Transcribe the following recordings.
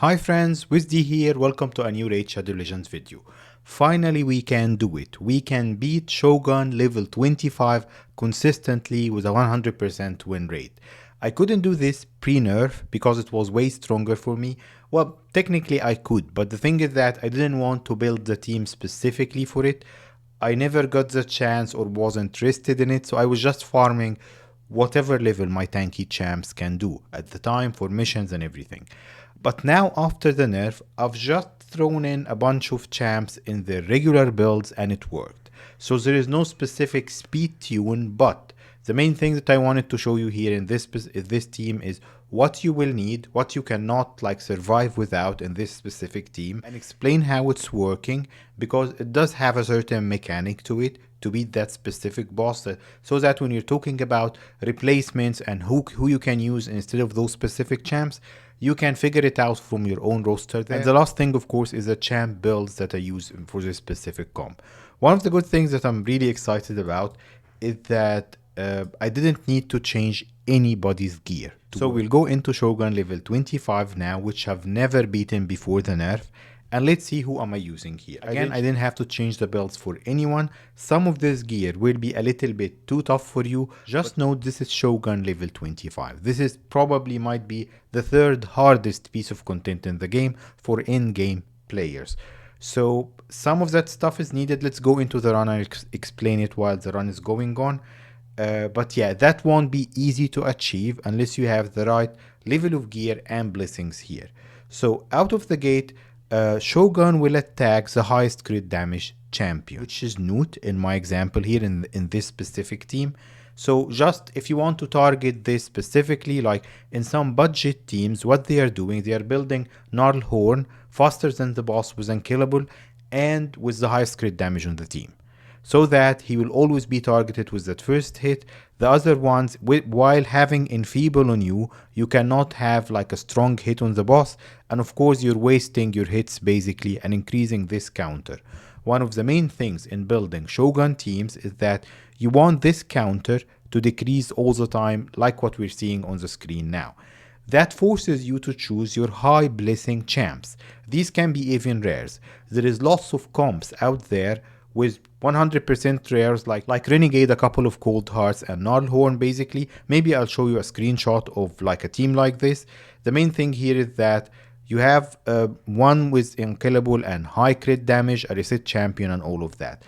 Hi friends, wizd here, welcome to a new Raid Shadow Legends video. Finally we can do it. We can beat Shogun level 25 consistently with a 100% win rate. I couldn't do this pre-nerf because it was way stronger for me. Well, technically I could, but the thing is that I didn't want to build the team specifically for it. I never got the chance or was interested in it, so I was just farming whatever level my tanky champs can do at the time for missions and everything. But now after the nerf, I've just thrown in a bunch of champs in their regular builds and it worked. So there is no specific speed tune, but the main thing that I wanted to show you here in this team is what you will need, what you cannot survive without in this specific team, and explain how it's working, because it does have a certain mechanic to it to beat that specific boss, so that when you're talking about replacements and who you can use instead of those specific champs, you can figure it out from your own roster there. And the last thing, of course, is the champ builds that I use for this specific comp. One of the good things that I'm really excited about is that I didn't need to change anybody's gear. So we'll go into Shogun level 25 now, which I've never beaten before the nerf. And let's see who am I using here. Again, I didn't have to change the builds for anyone. Some of this gear will be a little bit too tough for you. Just note this is Shogun level 25. This is probably might be the third hardest piece of content in the game for in-game players. So some of that stuff is needed. Let's go into the run and explain it while the run is going on. But yeah, that won't be easy to achieve unless you have the right level of gear and blessings here. So out of the gate, Shogun will attack the highest crit damage champion, which is Newt in my example here in this specific team. So just if you want to target this specifically, like in some budget teams, what they are doing, they are building Gnarl Horn faster than the boss with Unkillable and with the highest crit damage on the team, so that he will always be targeted with that first hit. The other ones, while having Enfeeble on you, you cannot have like a strong hit on the boss, and of course you're wasting your hits basically and increasing this counter. One of the main things in building Shogun teams is that you want this counter to decrease all the time, like what we're seeing on the screen now. That forces you to choose your high blessing champs. These can be even rares. There is lots of comps out there with 100% rares like Renegade, a couple of Cold Hearts, and Gnarlhorn basically. Maybe I'll show you a screenshot of like a team like this. The main thing here is that you have one with Unkillable and high crit damage, a reset champion, and all of that.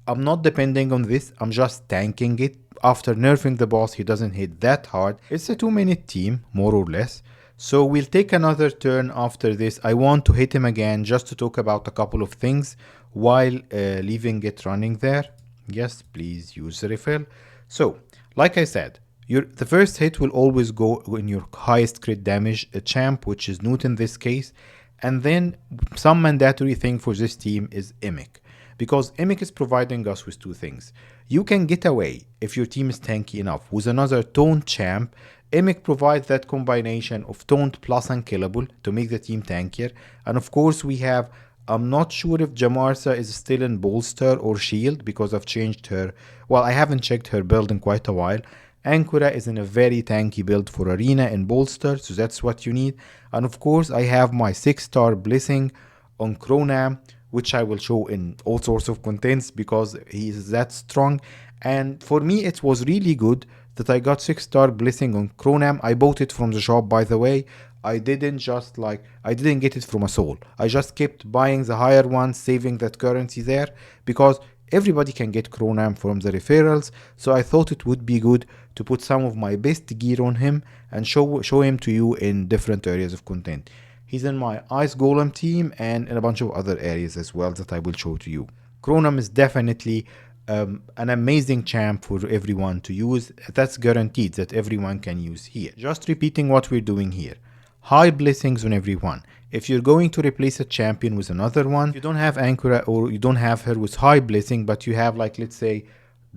I'm not depending on this, I'm just tanking it. After nerfing the boss, he doesn't hit that hard. It's a 2-minute team, more or less. So we'll take another turn after this. I want to hit him again just to talk about a couple of things while leaving it running there. Yes, please use the refill. So, like I said, the first hit will always go in your highest crit damage champ, which is Newt in this case. And then some mandatory thing for this team is Imik, because Imik is providing us with two things. You can get away, if your team is tanky enough, with another Taunt champ. Imik provides that combination of Taunt plus Unkillable to make the team tankier. And of course we have, I'm not sure if Jamarsa is still in Bolster or Shield because I've changed her. Well, I haven't checked her build in quite a while. Ankura is in a very tanky build for Arena in Bolster, so that's what you need. And of course I have my 6-star Blessing on Cronam, which I will show in all sorts of contents because he is that strong. And for me it was really good that I got 6-star Blessing on Cronam. I bought it from the shop, by the way. I didn't get it from a soul. I just kept buying the higher ones, saving that currency there, because everybody can get Cronam from the referrals. So I thought it would be good to put some of my best gear on him and show him to you in different areas of content. He's in my Ice Golem team and in a bunch of other areas as well that I will show to you. Cronam is definitely an amazing champ for everyone to use. That's guaranteed that everyone can use here. Just repeating what we're doing here. High blessings on everyone. If you're going to replace a champion with another one, you don't have Ankura or you don't have her with high blessing, but you have like, let's say,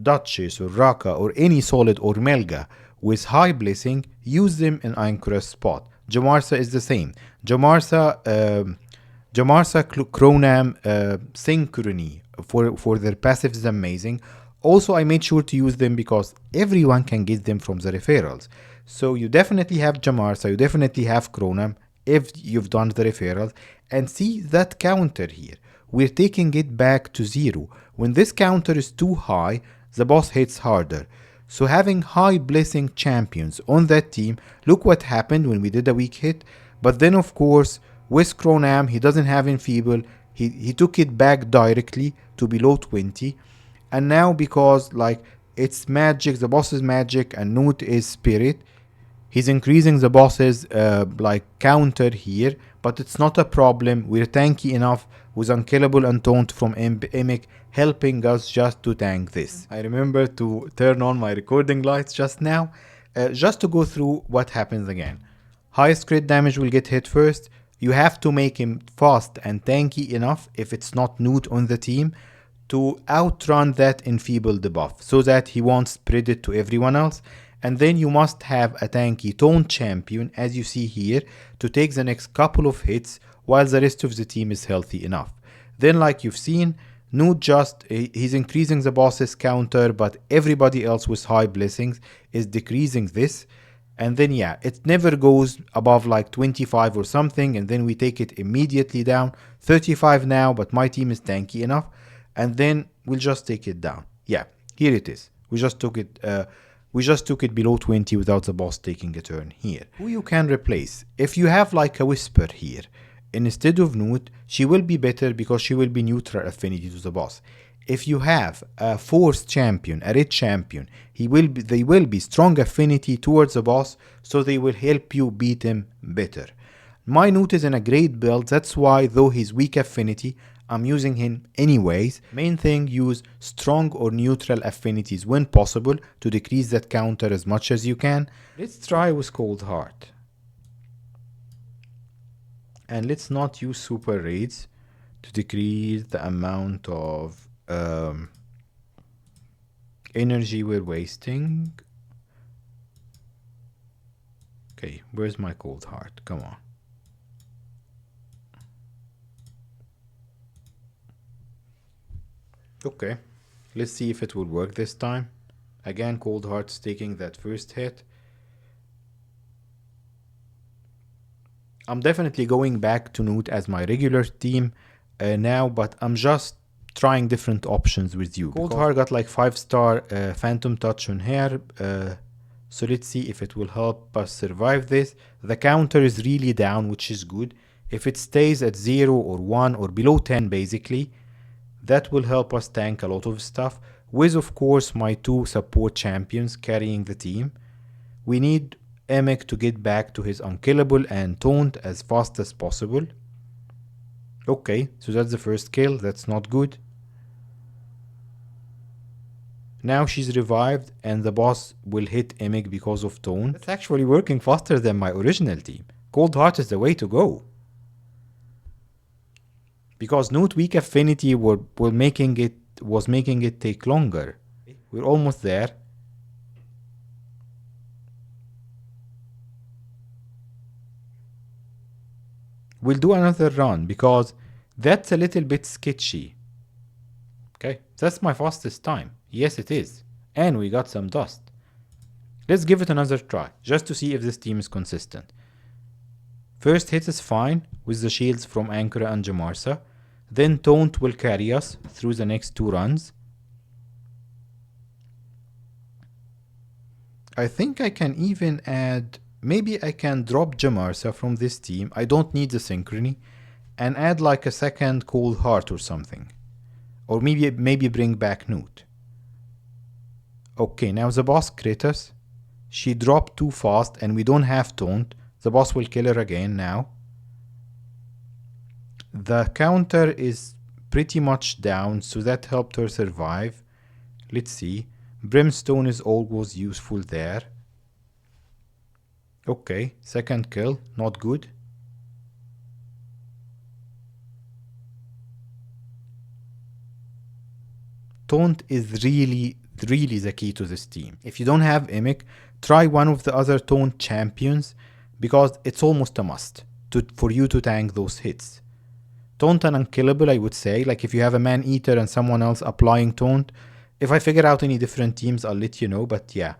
Duchess or Raka or any solid or Melga with high blessing, use them in Ankura's spot. Jamarsa is the same. Jamarsa Cronam Synchrony for their passive is amazing. Also, I made sure to use them because everyone can get them from the referrals. So you definitely have Jamarsa, you definitely have Cronam, if you've done the referrals, and see that counter here. We're taking it back to 0. When this counter is too high, the boss hits harder. So having high blessing champions on that team, look what happened when we did a weak hit. But then of course, with Cronam, he doesn't have Enfeeble. He took it back directly to below 20. And now because like it's magic, the boss is magic and Newt is spirit, he's increasing the boss's like counter here, but it's not a problem. We're tanky enough with Unkillable and Taunt from Emic helping us just to tank this. I remember to turn on my recording lights just now, just to go through what happens again. Highest crit damage will get hit first. You have to make him fast and tanky enough if it's not Newt on the team to outrun that enfeeble debuff so that he won't spread it to everyone else. And then you must have a tanky Taunt champion, as you see here, to take the next couple of hits while the rest of the team is healthy enough. Then like you've seen, Newt he's increasing the boss's counter, but everybody else with high blessings is decreasing this. And then yeah, it never goes above like 25 or something, and then we take it immediately down. 35 now, but my team is tanky enough. And then we'll just take it down. Yeah, here it is. We just took it below 20 without the boss taking a turn here. Who you can replace? If you have like a Whisper here, instead of Newt, she will be better because she will be neutral affinity to the boss. If you have a Force champion, a red champion, they will be strong affinity towards the boss, so they will help you beat him better. My Newt is in a great build, that's why though he's weak affinity, I'm using him anyways. Main thing, use strong or neutral affinities when possible to decrease that counter as much as you can. Let's try with Cold Heart. And let's not use super raids to decrease the amount of energy we're wasting. Okay, where's my Cold Heart? Come on. Okay, let's see if it will work this time. Again, Cold Heart's taking that first hit. I'm definitely going back to Newt as my regular team now, but I'm just trying different options with you. Cold Heart got like 5-star Phantom Touch on her, so let's see if it will help us survive this. The counter is really down, which is good. If it stays at 0 or 1 or below 10 basically, that will help us tank a lot of stuff, with of course my 2 support champions carrying the team. We need Emic to get back to his Unkillable and Taunt as fast as possible. Okay, so that's the first kill, that's not good. Now she's revived and the boss will hit Emic because of Taunt. It's actually working faster than my original team. Cold Heart is the way to go. Because Newt weak affinity was making it take longer. We're almost there. We'll do another run because that's a little bit sketchy. Okay, that's my fastest time. Yes, it is. And we got some dust. Let's give it another try, just to see if this team is consistent. First hit is fine, with the shields from Ankara and Jamarsa. Then Taunt will carry us through the next 2 runs. I think I can even add... Maybe I can drop Jamarsa from this team. I don't need the Synchrony. And add like a second Cold Heart or something. Or maybe bring back Newt. Okay, now the boss crit us. She dropped too fast and we don't have Taunt. The boss will kill her again now. The counter is pretty much down, so that helped her survive. Let's see. Brimstone is always useful there. Okay, second kill, not good. Taunt is really the key to this team. If you don't have Emic, try one of the other Taunt champions, because it's almost a must for you to tank those hits. Taunt and Unkillable, I would say. Like if you have a Man-Eater and someone else applying Taunt. If I figure out any different teams, I'll let you know. But yeah,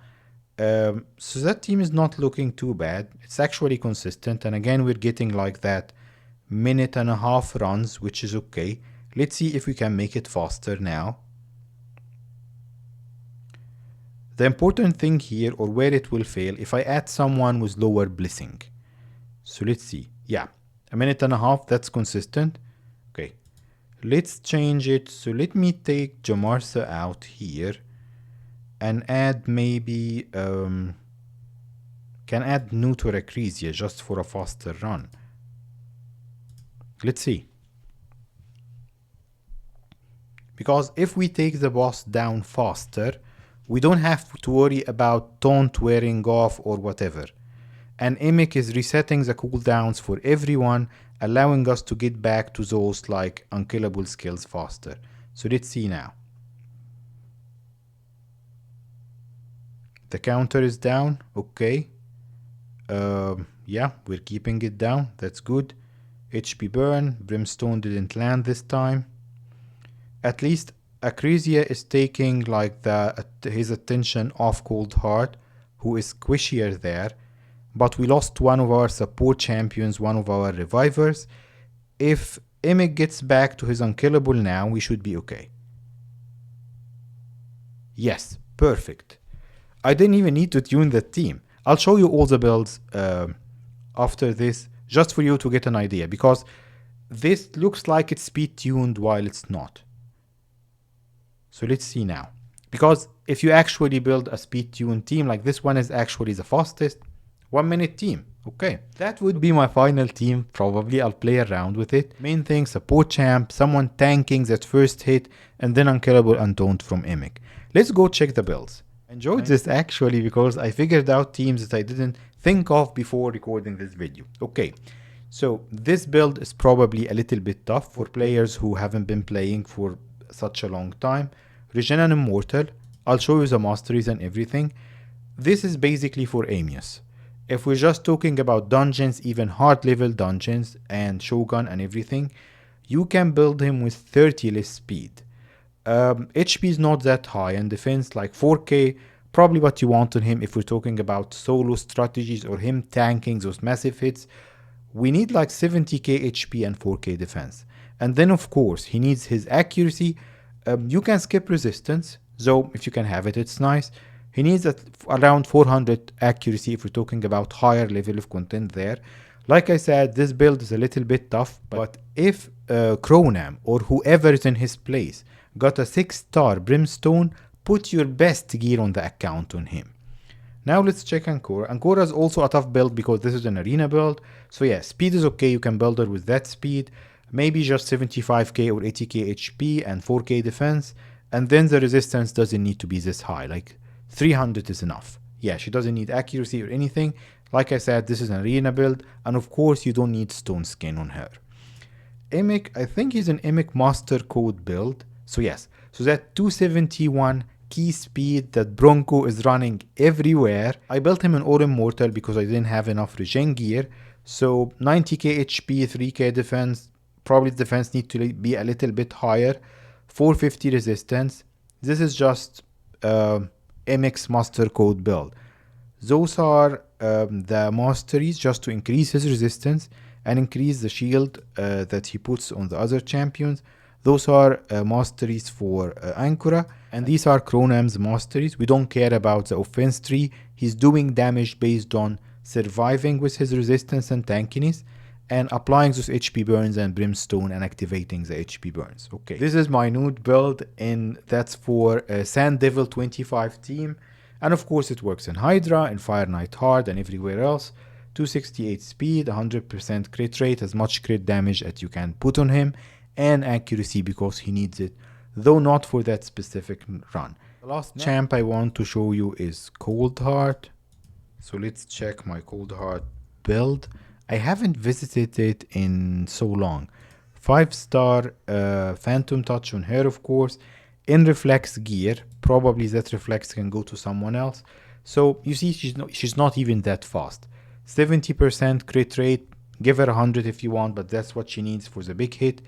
So that team is not looking too bad. It's actually consistent. And again, we're getting like that minute and a half runs, which is okay. Let's see if we can make it faster now. The important thing here, or where it will fail, if I add someone with lower blessing. So let's see. Yeah, a minute and a half, that's consistent. Okay, let's change it. So let me take Jamarsa out here and add maybe, can add Nutor Acresia just for a faster run. Let's see. Because if we take the boss down faster, we don't have to worry about taunt wearing off or whatever. And Emic is resetting the cooldowns for everyone, allowing us to get back to those like unkillable skills faster. So let's see now. The counter is down, okay. Yeah, we're keeping it down, that's good. HP burn, Brimstone didn't land this time. At least Acresia is taking like his attention off Cold Heart, who is squishier there. But we lost one of our support champions, one of our revivers. If Emic gets back to his unkillable now, we should be okay. Yes, perfect. I didn't even need to tune the team. I'll show you all the builds after this, just for you to get an idea, because this looks like it's speed tuned while it's not. So let's see now. Because if you actually build a speed tuned team, like this one is actually the fastest 1 minute team. Okay, that would be my final team. Probably I'll play around with it. Main thing, support champ, someone tanking that first hit, and then unkillable and taunt from Emic. Let's go check the builds. Enjoyed this actually because I figured out teams that I didn't think of before recording this video. Okay, so this build is probably a little bit tough for players who haven't been playing for such a long time. Regen and Immortal, I'll show you the masteries and everything. This is basically for Amius. If we're just talking about dungeons, even hard level dungeons and Shogun and everything, you can build him with 30 less speed. HP is not that high, and defense like 4k, probably what you want on him if we're talking about solo strategies or him tanking those massive hits. We need like 70k HP and 4k defense. And then of course he needs his accuracy. You can skip resistance, though if you can have it, it's nice. He needs around 400 accuracy if we're talking about higher level of content there. Like I said, this build is a little bit tough, but if Cronam or whoever is in his place got a 6-star Brimstone, put your best gear on the account on him. Now let's check Ancora. Ancora is also a tough build because this is an arena build. So yeah, speed is okay, you can build her with that speed. Maybe just 75k or 80k HP and 4k defense. And then the resistance doesn't need to be this high, like 300 is enough. Yeah, she doesn't need accuracy or anything. Like I said, this is an arena build. And of course, you don't need stone skin on her. Emic, I think he's an Emic master code build. So yes, so that 271 key speed that Bronco is running everywhere. I built him an Autumn Mortal because I didn't have enough regen gear. So 90k HP, 3k defense. Probably the defense need to be a little bit higher. 450 resistance. This is just MX master code build. Those are the masteries just to increase his resistance and increase the shield that he puts on the other champions. Those are masteries for Ancora, and these are Cronam's masteries. We don't care about the offense tree. He's doing damage based on surviving with his resistance and tankiness, and applying those HP burns and Brimstone and activating the HP burns. Okay, this is my nude build, and that's for Sand Devil 25 team. And of course it works in Hydra, in Fire Knight Hard, and everywhere else. 268 speed, 100% crit rate, as much crit damage as you can put on him, and accuracy because he needs it, though not for that specific run. The last champ I want to show you is Cold Heart. So let's check my Cold Heart build. I haven't visited it in so long. 5-star Phantom Touch on her, of course, in Reflex gear. Probably that Reflex can go to someone else. So you see, she's not even that fast. 70% crit rate, give her 100 if you want, but that's what she needs for the big hit.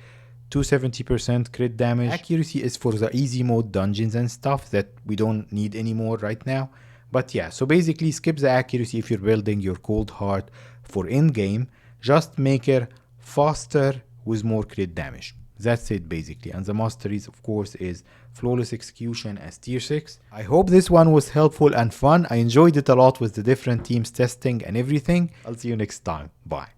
270% crit damage. Accuracy is for the easy mode dungeons and stuff that we don't need anymore right now. But yeah, so basically skip the accuracy if you're building your cold heart for in-game. Just make her faster with more crit damage. That's it basically. And the masteries, of course, is flawless execution as tier 6. I hope this one was helpful and fun. I enjoyed it a lot with the different teams testing and everything. I'll see you next time. Bye.